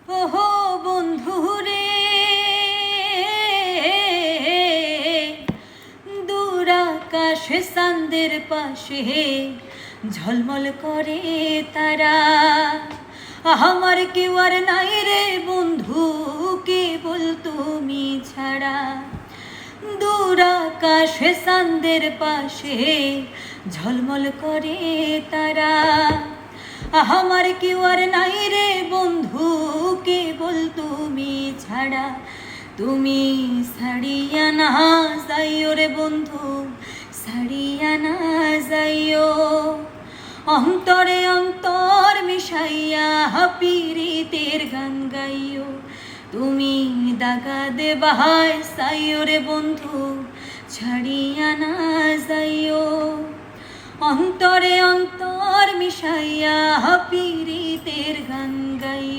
ওহো বন্ধুরে, দূর আকাশে চাঁদের পাশে ঝলমল করে তারা। আমার কেউ আর নাই রে বন্ধু, কেবল তুমি ছাড়া। দূর আকাশে চাঁদের পাশে ঝলমল করে তারা। আমার কেউ আর নাই রে বন্ধু, কেবল তুমি ছাড়া। তুমি ছাড়িয়া না যাইও রে বন্ধু, ছাড়িয়া না যাইও। অন্তরে অন্তর মিশাইয়া পীড়িতের গান গাইও। তুমি দাগা দেবাই চাইও রে বন্ধু, ছাড়িয়া না যাইও। অন্তরে অন্তর মিশাইয়া পীড়িতের গান গাইও।